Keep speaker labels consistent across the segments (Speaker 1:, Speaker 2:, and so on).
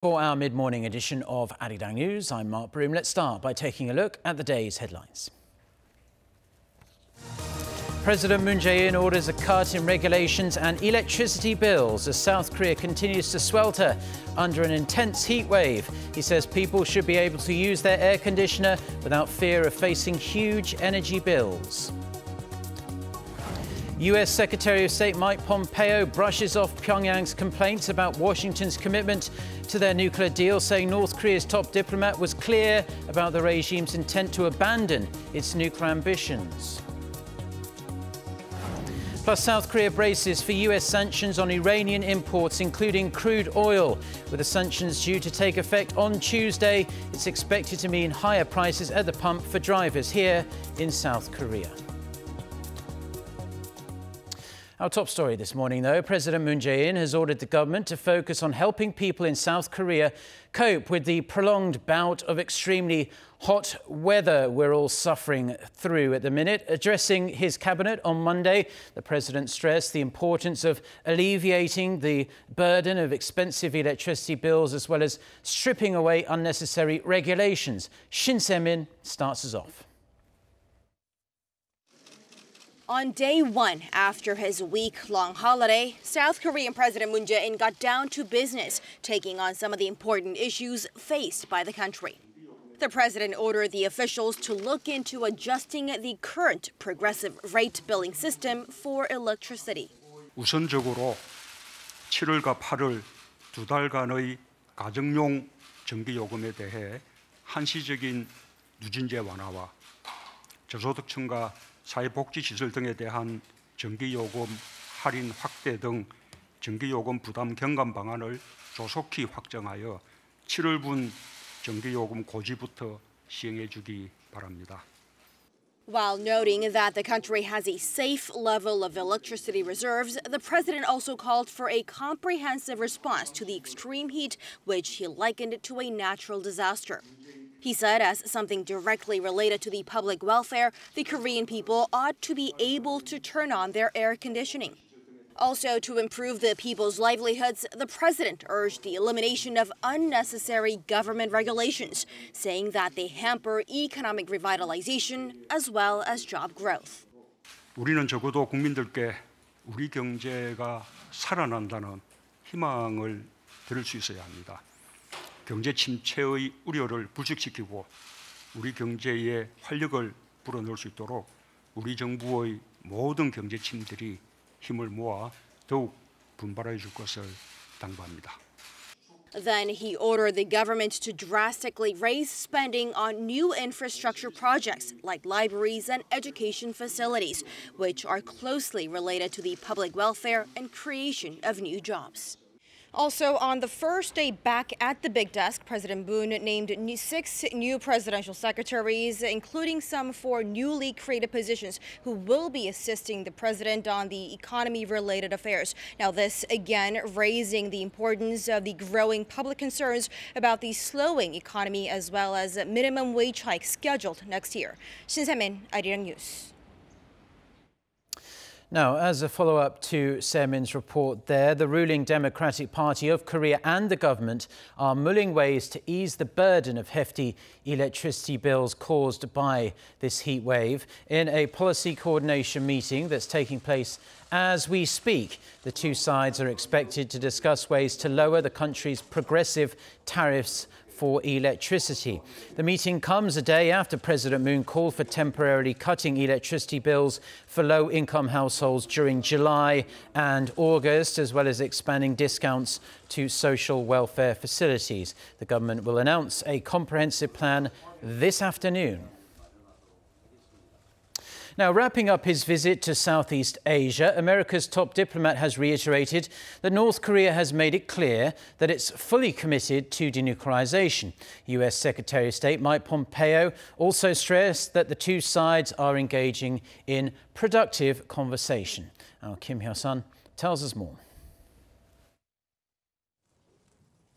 Speaker 1: For our mid-morning edition of Arirang News, I'm Mark Broom. Let's start by taking a look at the day's headlines. President Moon Jae-in orders a cut in regulations and electricity bills as South Korea continues to swelter under an intense heat wave. He says people should be able to use their air conditioner without fear of facing huge energy bills. U.S. Secretary of State Mike Pompeo brushes off Pyongyang's complaints about Washington's commitment to their nuclear deal, saying North Korea's top diplomat was clear about the regime's intent to abandon its nuclear ambitions. Plus, South Korea braces for U.S. sanctions on Iranian imports, including crude oil. With the sanctions due to take effect on Tuesday, it's expected to mean higher prices at the pump for drivers here in South Korea. Our top story this morning, though, President Moon Jae-in has ordered the government to focus on helping people in South Korea cope with the prolonged bout of extremely hot weather we're all suffering through at the minute. Addressing his cabinet on Monday, the president stressed the importance of alleviating the burden of expensive electricity bills as well as stripping away unnecessary regulations. Shin Se-min starts us off.
Speaker 2: On day one after his week-long holiday, South Korean President Moon Jae-in got down to business, taking on some of the important issues faced by the country. The president ordered the officials to look into adjusting the current progressive rate billing system for electricity.
Speaker 3: 우선적으로 7월과 8월 두 달간의 가정용 전기요금에 대해 한시적인 누진제 완화와 저소득층과 사회복지시설 등에 대한 전기요금 할인 확대 등 전기요금 부담 경감 방안을 조속히 확정하여 7월분 전기요금 고지부터 시행해 주기 바랍니다.
Speaker 2: While noting that the country has a safe level of electricity reserves, the president also called for a comprehensive response to the extreme heat, which he likened to a natural disaster. He said as something directly related to the public welfare, the Korean people ought to be able to turn on their air conditioning. Also, to improve the people's livelihoods, the president urged the elimination of unnecessary government regulations, saying that they hamper economic revitalization as well as job growth.
Speaker 3: 우리는 적어도 국민들께 우리 경제가 살아난다는 희망을 들을 수 있어야 합니다. 경제 침체의 우려를 불식시키고 우리 경제에 활력을 불어넣을 수 있도록 우리 정부의 모든 경제팀들이 힘을 모아 더욱 분발해 줄 것을 당부합니다.
Speaker 2: Then he ordered the government to drastically raise spending on new infrastructure projects like libraries and education facilities, which are closely related to the public welfare and creation of new jobs. Also, on the first day back at the big desk, President Moon named 6 new presidential secretaries, including some for newly created positions who will be assisting the president on the economy-related affairs. Now, this again raising the importance of the growing public concerns about the slowing economy as well as minimum wage hikes scheduled next year. Shin Se-min, Arirang News.
Speaker 1: Now, as a follow-up to Se-min's report there, the ruling Democratic Party of Korea and the government are mulling ways to ease the burden of hefty electricity bills caused by this heat wave. In a policy coordination meeting that's taking place as we speak, the two sides are expected to discuss ways to lower the country's progressive tariffs for electricity. The meeting comes a day after President Moon called for temporarily cutting electricity bills for low-income households during July and August, as well as expanding discounts to social welfare facilities. The government will announce a comprehensive plan this afternoon. Now, wrapping up his visit to Southeast Asia, America's top diplomat has reiterated that North Korea has made it clear that it's fully committed to denuclearization. U.S. Secretary of State Mike Pompeo also stressed that the two sides are engaging in productive conversation. Our Kim Hyo-sun tells us more.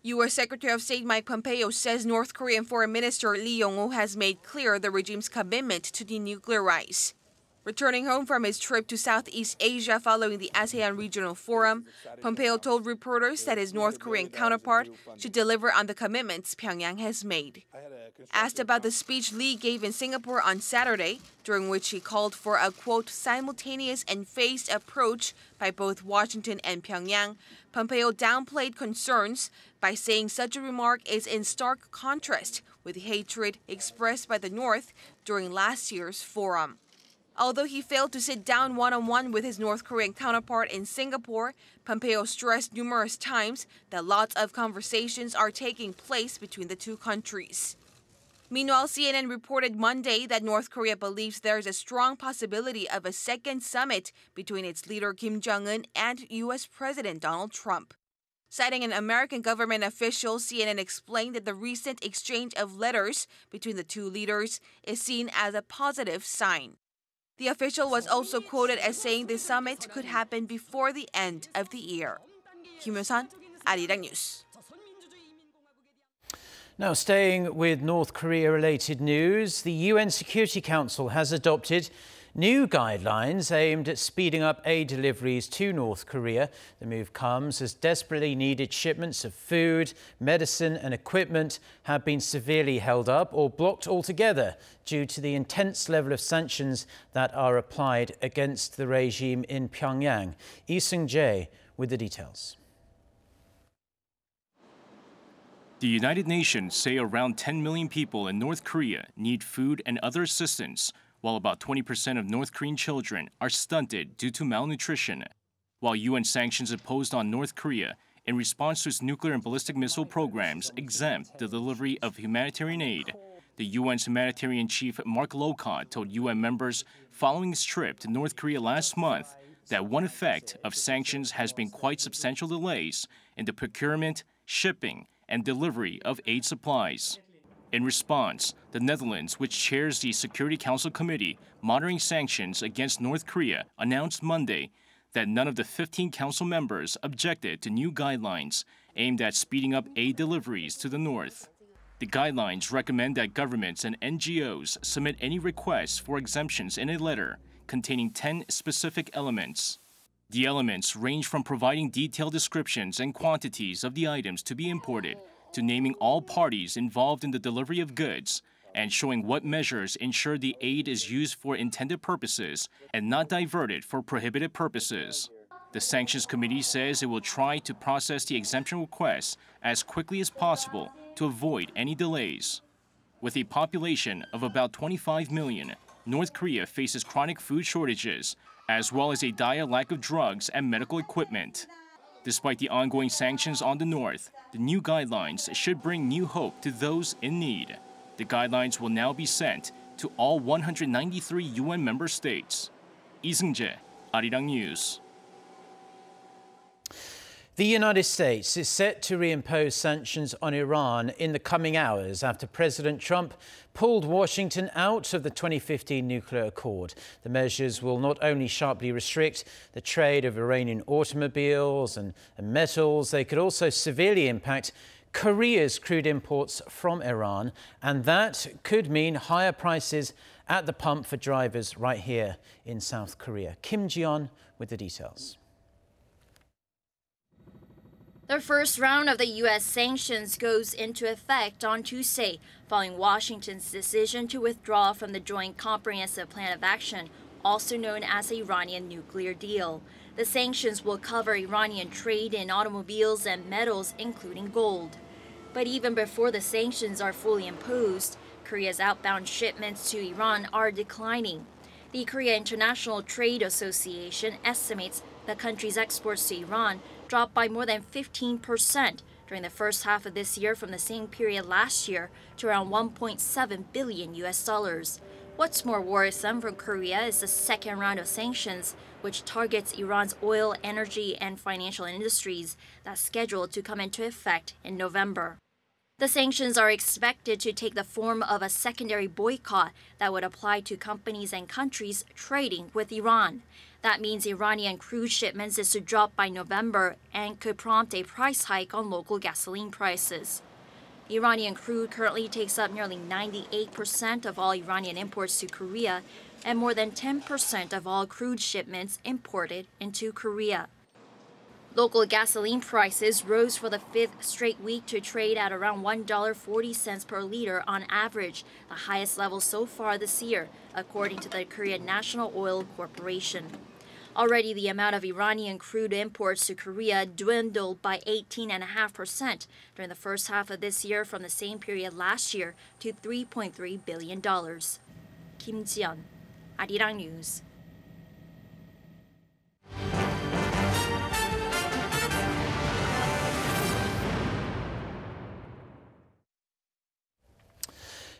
Speaker 4: U.S. Secretary of State Mike Pompeo says North Korean Foreign Minister Lee Yong-ho has made clear the regime's commitment to denuclearize. Returning home from his trip to Southeast Asia following the ASEAN Regional Forum, Pompeo told reporters that his North Korean counterpart should deliver on the commitments Pyongyang has made. Asked about the speech Lee gave in Singapore on Saturday, during which he called for a, quote, simultaneous and phased approach by both Washington and Pyongyang, Pompeo downplayed concerns by saying such a remark is in stark contrast with hatred expressed by the North during last year's forum. Although he failed to sit down one-on-one with his North Korean counterpart in Singapore, Pompeo stressed numerous times that lots of conversations are taking place between the two countries. Meanwhile, CNN reported Monday that North Korea believes there is a strong possibility of a second summit between its leader Kim Jong-un and U.S. President Donald Trump. Citing an American government official, CNN explained that the recent exchange of letters between the two leaders is seen as a positive sign. The official was also quoted as saying the summit could happen before the end of the year. Kim Yo-sun, Arirang News.
Speaker 1: Now, staying with North Korea-related news, the UN Security Council has adopted new guidelines aimed at speeding up aid deliveries to North Korea. The move comes as desperately needed shipments of food, medicine and equipment have been severely held up or blocked altogether due to the intense level of sanctions that are applied against the regime in Pyongyang. Lee Seung-jae with the details.
Speaker 5: The United Nations say around 10 million people in North Korea need food and other assistance, while about 20% of North Korean children are stunted due to malnutrition. While UN sanctions imposed on North Korea in response to its nuclear and ballistic missile programs exempt the delivery of humanitarian aid, the UN's humanitarian chief Mark Lowcott told UN members following his trip to North Korea last month that one effect of sanctions has been quite substantial delays in the procurement, shipping, and delivery of aid supplies. In response, the Netherlands, which chairs the Security Council Committee monitoring sanctions against North Korea, announced Monday that none of the 15 council members objected to new guidelines aimed at speeding up aid deliveries to the North. The guidelines recommend that governments and NGOs submit any requests for exemptions in a letter containing 10 specific elements. The elements range from providing detailed descriptions and quantities of the items to be imported, to naming all parties involved in the delivery of goods, and showing what measures ensure the aid is used for intended purposes and not diverted for prohibited purposes. The Sanctions Committee says it will try to process the exemption requests as quickly as possible to avoid any delays. With a population of about 25 million, North Korea faces chronic food shortages, as well as a dire lack of drugs and medical equipment. Despite the ongoing sanctions on the North, the new guidelines should bring new hope to those in need. The guidelines will now be sent to all 193 UN member states. Lee Seung-jae, Arirang News.
Speaker 1: The United States is set to reimpose sanctions on Iran in the coming hours after President Trump pulled Washington out of the 2015 nuclear accord. The measures will not only sharply restrict the trade of Iranian automobiles and metals, they could also severely impact Korea's crude imports from Iran, and that could mean higher prices at the pump for drivers right here in South Korea. Kim Ji-yeon with the details.
Speaker 6: The first round of the U.S. sanctions goes into effect on Tuesday, following Washington's decision to withdraw from the Joint Comprehensive Plan of Action, also known as the Iranian nuclear deal. The sanctions will cover Iranian trade in automobiles and metals, including gold. But even before the sanctions are fully imposed, Korea's outbound shipments to Iran are declining. The Korea International Trade Association estimates the country's exports to Iran dropped by more than 15% during the first half of this year from the same period last year to around $1.7 billion US. What's more worrisome for Korea is the second round of sanctions, which targets Iran's oil, energy, and financial industries that's scheduled to come into effect in November. The sanctions are expected to take the form of a secondary boycott that would apply to companies and countries trading with Iran. That means Iranian crude shipments is to drop by November and could prompt a price hike on local gasoline prices. Iranian crude currently takes up nearly 98% of all Iranian imports to Korea and more than 10% of all crude shipments imported into Korea. Local gasoline prices rose for the fifth straight week to trade at around $1.40 per liter on average, the highest level so far this year, according to the Korean National Oil Corporation. Already, the amount of Iranian crude imports to Korea dwindled by 18.5% during the first half of this year from the same period last year to $3.3 billion. Kim Ji-yeon, Arirang News.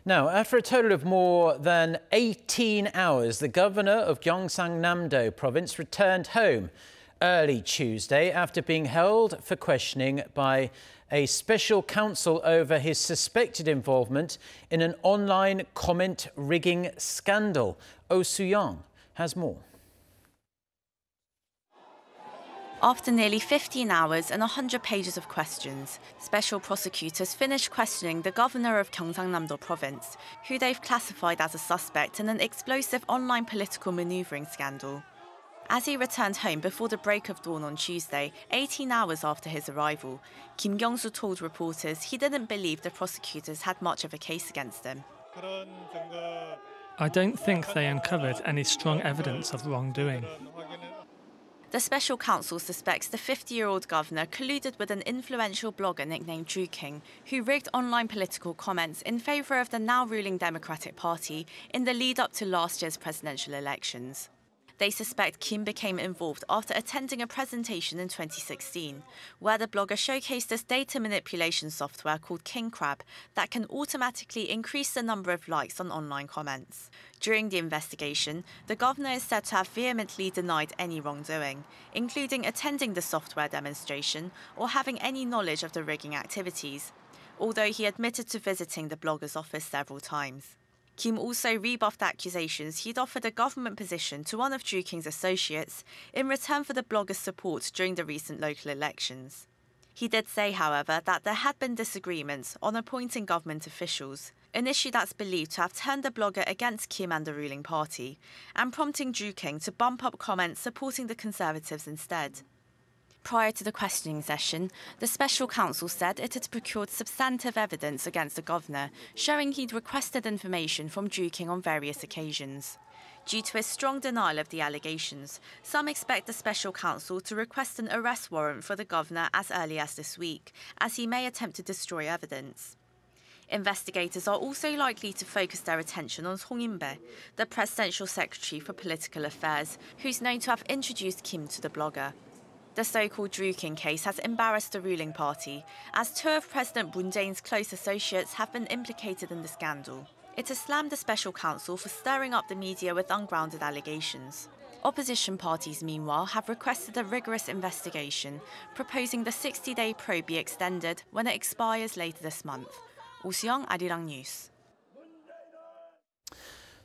Speaker 1: Now, after a total of more than 18 hours, the governor of Gyeongsangnam-do Province returned home early Tuesday after being held for questioning by a special counsel over his suspected involvement in an online comment rigging scandal. Oh Soo-young has more.
Speaker 7: After nearly 15 hours and 100 pages of questions, special prosecutors finished questioning the governor of Gyeongsangnam-do Province, who they've classified as a suspect in an explosive online political manoeuvring scandal. As he returned home before the break of dawn on Tuesday, 18 hours after his arrival, Kim Kyung-soo told reporters he didn't believe the prosecutors had much of a case against him.
Speaker 8: I don't think they uncovered any strong evidence of wrongdoing.
Speaker 7: The special counsel suspects the 50-year-old governor colluded with an influential blogger nicknamed Druking, who rigged online political comments in favour of the now-ruling Democratic Party in the lead-up to last year's presidential elections. They suspect Kim became involved after attending a presentation in 2016, where the blogger showcased this data manipulation software called King Crab that can automatically increase the number of likes on online comments. During the investigation, the governor is said to have vehemently denied any wrongdoing, including attending the software demonstration or having any knowledge of the rigging activities, although he admitted to visiting the blogger's office several times. Kim also rebuffed accusations he'd offered a government position to one of Druking's associates in return for the blogger's support during the recent local elections. He did say, however, that there had been disagreements on appointing government officials, an issue that's believed to have turned the blogger against Kim and the ruling party, and prompting Druking to bump up comments supporting the Conservatives instead. Prior to the questioning session, the special counsel said it had procured substantive evidence against the governor, showing he'd requested information from Druking on various occasions. Due to his strong denial of the allegations, some expect the special counsel to request an arrest warrant for the governor as early as this week, as he may attempt to destroy evidence. Investigators are also likely to focus their attention on Song In-bae, the presidential secretary for political affairs, who's known to have introduced Kim to the blogger. The so-called Druking case has embarrassed the ruling party, as two of President Moon Jae-in's close associates have been implicated in the scandal. It has slammed the special counsel for stirring up the media with ungrounded allegations. Opposition parties, meanwhile, have requested a rigorous investigation, proposing the 60-day probe be extended when it expires later this month. Oh Soo-young, Arirang News.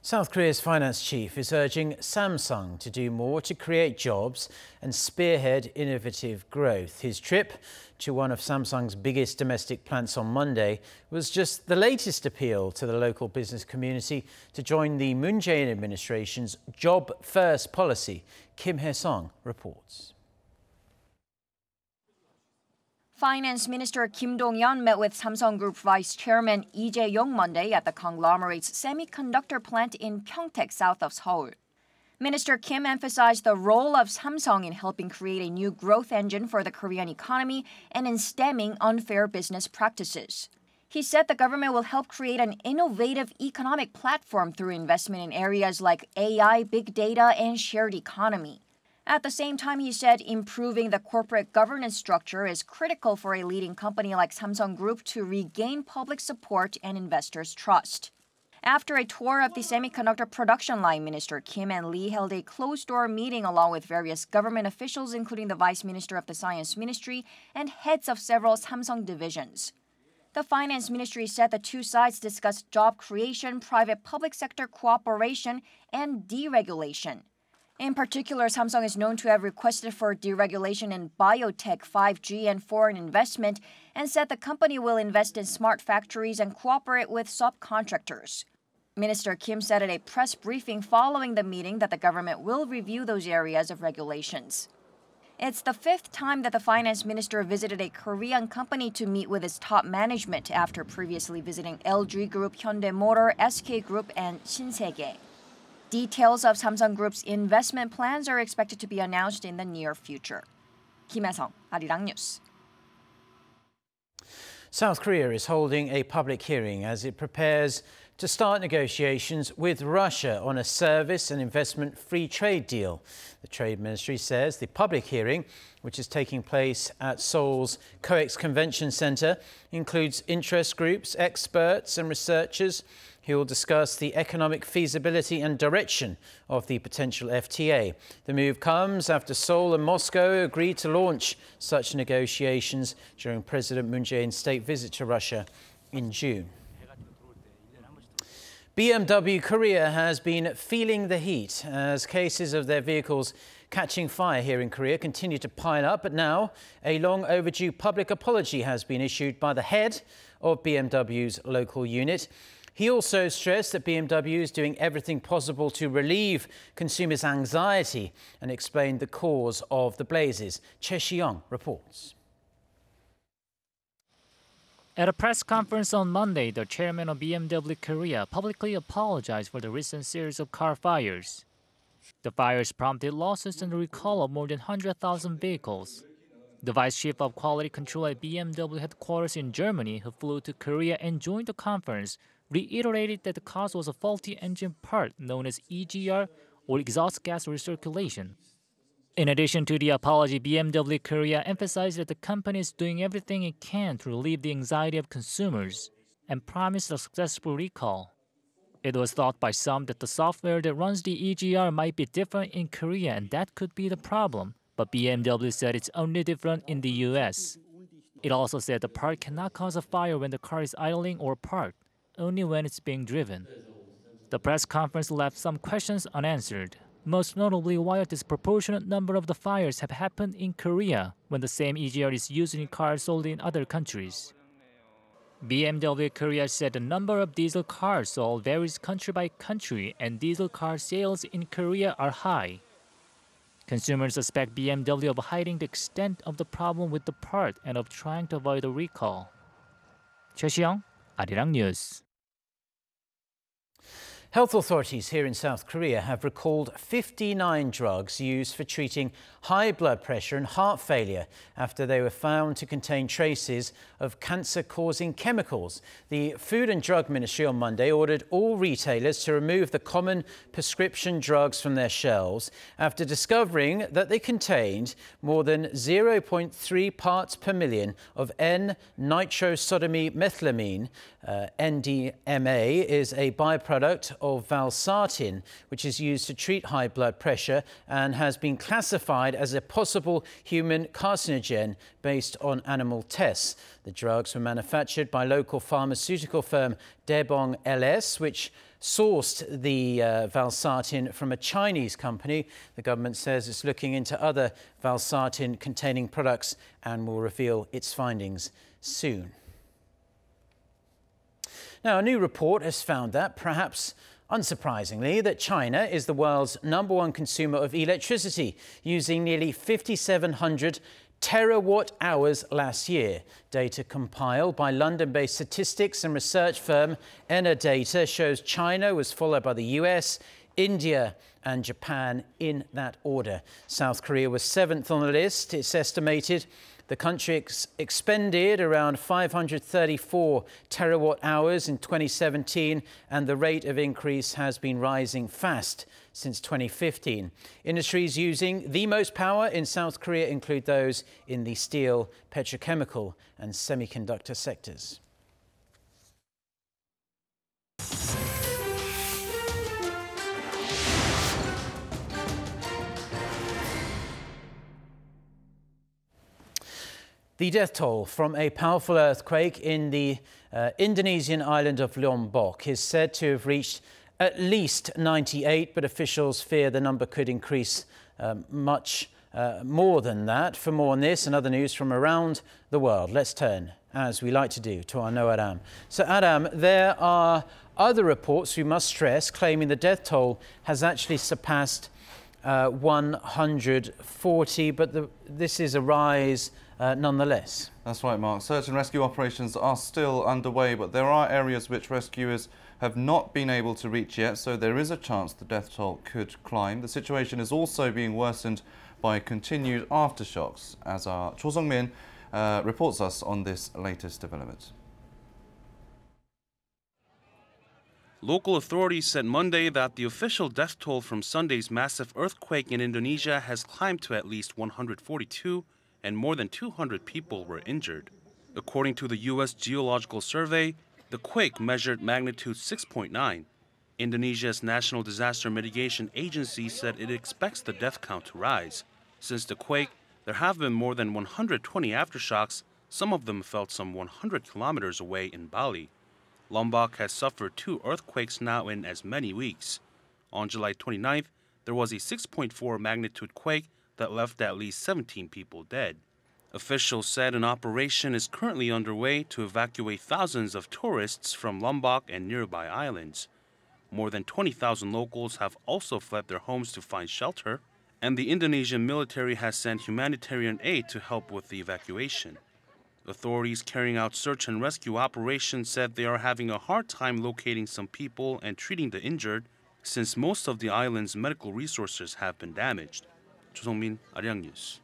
Speaker 1: South Korea's finance chief is urging Samsung to do more to create jobs and spearhead innovative growth. His trip to one of Samsung's biggest domestic plants on Monday was just the latest appeal to the local business community to join the Moon Jae-in administration's Job First policy. Kim Hae-sung reports.
Speaker 9: Finance Minister Kim Dong-yeon met with Samsung Group Vice Chairman Lee Jae-yong Monday at the conglomerate's semiconductor plant in Pyeongtaek, south of Seoul. Minister Kim emphasized the role of Samsung in helping create a new growth engine for the Korean economy and in stemming unfair business practices. He said the government will help create an innovative economic platform through investment in areas like AI, big data, and shared economy. At the same time, he said improving the corporate governance structure is critical for a leading company like Samsung Group to regain public support and investors' trust. After a tour of the semiconductor production line, Minister Kim and Lee held a closed-door meeting along with various government officials, including the Vice Minister of the Science Ministry and heads of several Samsung divisions. The Finance Ministry said the two sides discussed job creation, private-public sector cooperation, and deregulation. In particular, Samsung is known to have requested for deregulation in biotech, 5G, and foreign investment, and said the company will invest in smart factories and cooperate with subcontractors. Minister Kim said at a press briefing following the meeting that the government will review those areas of regulations. It's the fifth time that the finance minister visited a Korean company to meet with its top management after previously visiting LG Group, Hyundai Motor, SK Group, and Shinsegae. Details of Samsung Group's investment plans are expected to be announced in the near future. Kim Hae-sung, Arirang News.
Speaker 1: South Korea is holding a public hearing as it prepares to start negotiations with Russia on a service and investment free trade deal. The Trade Ministry says the public hearing, which is taking place at Seoul's COEX Convention Center, includes interest groups, experts and researchers who will discuss the economic feasibility and direction of the potential FTA. The move comes after Seoul and Moscow agreed to launch such negotiations during President Moon Jae-in's state visit to Russia in June. BMW Korea has been feeling the heat as cases of their vehicles catching fire here in Korea continue to pile up. But now a long overdue public apology has been issued by the head of BMW's local unit. He also stressed that BMW is doing everything possible to relieve consumers' anxiety and explained the cause of the blazes. Choi Si-young reports.
Speaker 10: At a press conference on Monday, the chairman of BMW Korea publicly apologized for the recent series of car fires. The fires prompted lawsuits and the recall of more than 100,000 vehicles. The vice chief of quality control at BMW headquarters in Germany, who flew to Korea and joined the conference, reiterated that the cause was a faulty engine part known as EGR, or exhaust gas recirculation. In addition to the apology, BMW Korea emphasized that the company is doing everything it can to relieve the anxiety of consumers and promised a successful recall. It was thought by some that the software that runs the EGR might be different in Korea and that could be the problem, but BMW said it's only different in the US. It also said the part cannot cause a fire when the car is idling or parked, only when it's being driven. The press conference left some questions unanswered, most notably why a disproportionate number of the fires have happened in Korea when the same EGR is used in cars sold in other countries. BMW Korea said the number of diesel cars sold varies country by country and diesel car sales in Korea are high. Consumers suspect BMW of hiding the extent of the problem with the part and of trying to avoid a recall. Choi Si-young, Arirang News.
Speaker 1: Health authorities here in South Korea have recalled 59 drugs used for treating high blood pressure and heart failure after they were found to contain traces of cancer-causing chemicals. The Food and Drug Ministry on Monday ordered all retailers to remove the common prescription drugs from their shelves after discovering that they contained more than 0.3 parts per million of N-nitrosodimethylamine. NDMA is a byproduct of Valsartin, which is used to treat high blood pressure and has been classified as a possible human carcinogen based on animal tests. The drugs were manufactured by local pharmaceutical firm Daebong LS, which sourced the Valsartin from a Chinese company. The government says it's looking into other Valsartin-containing products and will reveal its findings soon. Now, a new report has found that, perhaps unsurprisingly, that China is the world's #1 consumer of electricity, using nearly 5,700 terawatt-hours last year. Data compiled by London-based statistics and research firm Enerdata shows China was followed by the US, India and Japan in that order. South Korea was 7th on the list. It's estimated the country expended around 534 terawatt-hours in 2017, and the rate of increase has been rising fast since 2015. Industries using the most power in South Korea include those in the steel, petrochemical and semiconductor sectors. The death toll from a powerful earthquake in the Indonesian island of Lombok is said to have reached At least 98, but officials fear the number could increase much more than that. For more on this and other news from around the world, let's turn, as we like to do, to our No Adam. So Adam, there are other reports, we must stress, claiming the death toll has actually surpassed 140, but this is a rise nonetheless.
Speaker 11: That's right, Mark. Search and rescue operations are still underway, but there are areas which rescuers have not been able to reach yet, so there is a chance the death toll could climb. The situation is also being worsened by continued aftershocks, as our Cho Sung-min reports us on this latest development.
Speaker 12: Local authorities said Monday that the official death toll from Sunday's massive earthquake in Indonesia has climbed to at least 142, and more than 200 people were injured. According to the U.S. Geological Survey, the quake measured magnitude 6.9. Indonesia's National Disaster Mitigation Agency said it expects the death count to rise. Since the quake, there have been more than 120 aftershocks, some of them felt some 100 kilometers away in Bali. Lombok has suffered 2 earthquakes now in as many weeks. On July 29th, there was a 6.4 magnitude quake that left at least 17 people dead. Officials said an operation is currently underway to evacuate thousands of tourists from Lombok and nearby islands. More than 20,000 locals have also fled their homes to find shelter, and the Indonesian military has sent humanitarian aid to help with the evacuation. Authorities carrying out search and rescue operations said they are having a hard time locating some people and treating the injured, since most of the island's medical resources have been damaged. Cho Sung-min, Arirang News.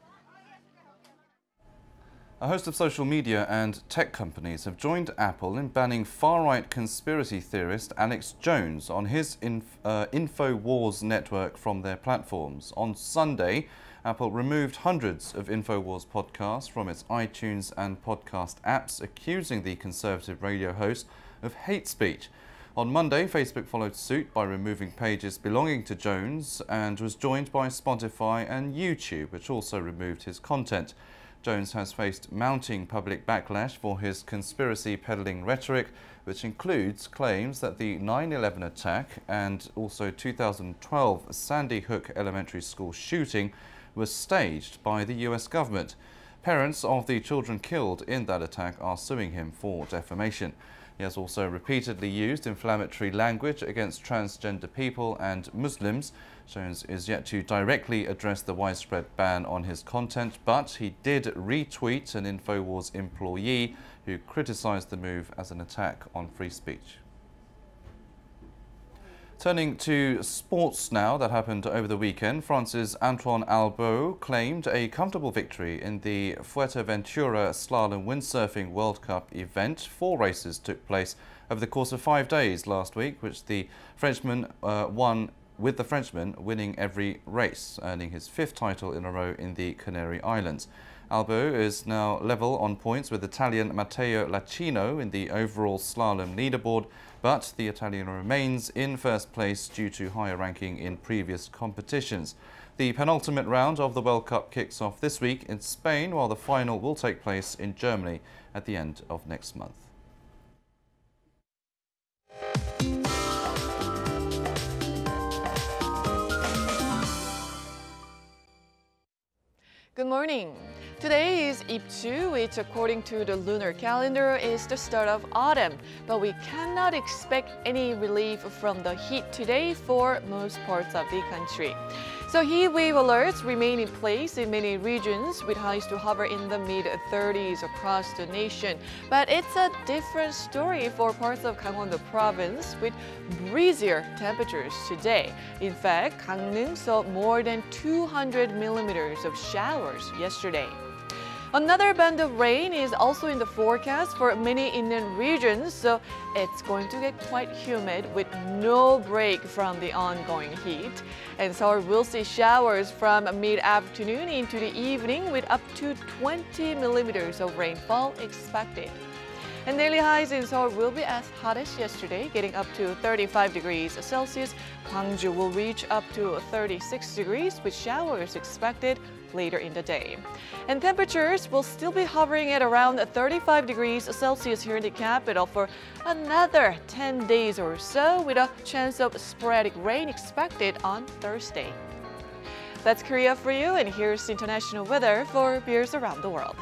Speaker 11: A host of social media and tech companies have joined Apple in banning far-right conspiracy theorist Alex Jones on his InfoWars network from their platforms. On Sunday, Apple removed hundreds of InfoWars podcasts from its iTunes and podcast apps, accusing the conservative radio host of hate speech. On Monday, Facebook followed suit by removing pages belonging to Jones and was joined by Spotify and YouTube, which also removed his content. Jones has faced mounting public backlash for his conspiracy peddling rhetoric, which includes claims that the 9/11 attack and also 2012 Sandy Hook Elementary School shooting was staged by the US government. Parents of the children killed in that attack are suing him for defamation. He has also repeatedly used inflammatory language against transgender people and Muslims. Jones is yet to directly address the widespread ban on his content, but he did retweet an InfoWars employee who criticized the move as an attack on free speech. Turning to sports now, that happened over the weekend. France's Antoine Albeau claimed a comfortable victory in the Fuerteventura Slalom Windsurfing World Cup event. 4 races took place over the course of 5 days last week, which the Frenchman won, with the Frenchman winning every race, earning his 5th title in a row in the Canary Islands. Albeau is now level on points with Italian Matteo Lacchino in the overall slalom leaderboard, but the Italian remains in first place due to higher ranking in previous competitions. The penultimate round of the World Cup kicks off this week in Spain, while the final will take place in Germany at the end of next month.
Speaker 13: Good morning. Today is Ipchu, which according to the lunar calendar is the start of autumn, but we cannot expect any relief from the heat today for most parts of the country. So heat wave alerts remain in place in many regions, with highs to hover in the mid-30s across the nation. But it's a different story for parts of Gangwon-do Province, with breezier temperatures today. In fact, Gangneung saw more than 200 millimeters of showers yesterday. Another band of rain is also in the forecast for many inland regions, so it's going to get quite humid with no break from the ongoing heat. And Seoul will see showers from mid-afternoon into the evening with up to 20 millimeters of rainfall expected. And daily highs in Seoul will be as hot as yesterday, getting up to 35 degrees Celsius. Gwangju will reach up to 36 degrees with showers expected later in the day. And temperatures will still be hovering at around 35 degrees Celsius here in the capital for another 10 days or so, with a chance of sporadic rain expected on Thursday. That's Korea for you, and here's international weather for viewers around the world.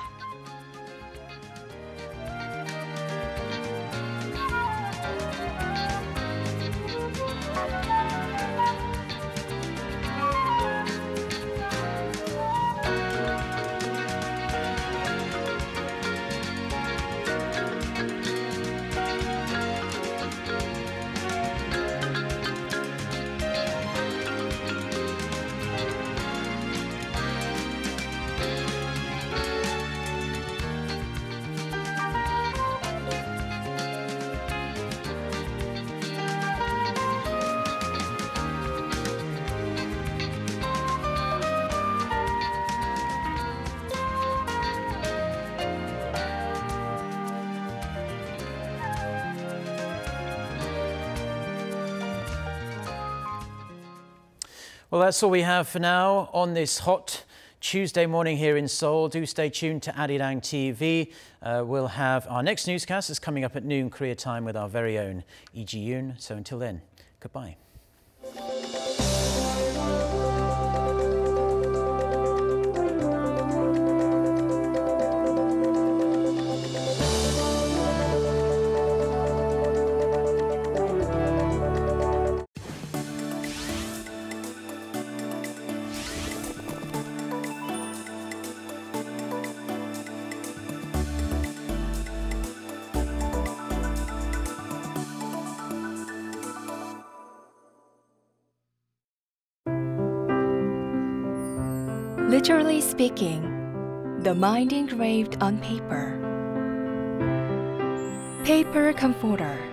Speaker 1: Well, that's all we have for now on this hot Tuesday morning here in Seoul. Do stay tuned to Arirang TV. We'll have our next newscast is coming up at noon Korea time with our very own Lee Ji-yoon. So until then, goodbye.
Speaker 14: Literally speaking, the mind engraved on paper. Paper comforter.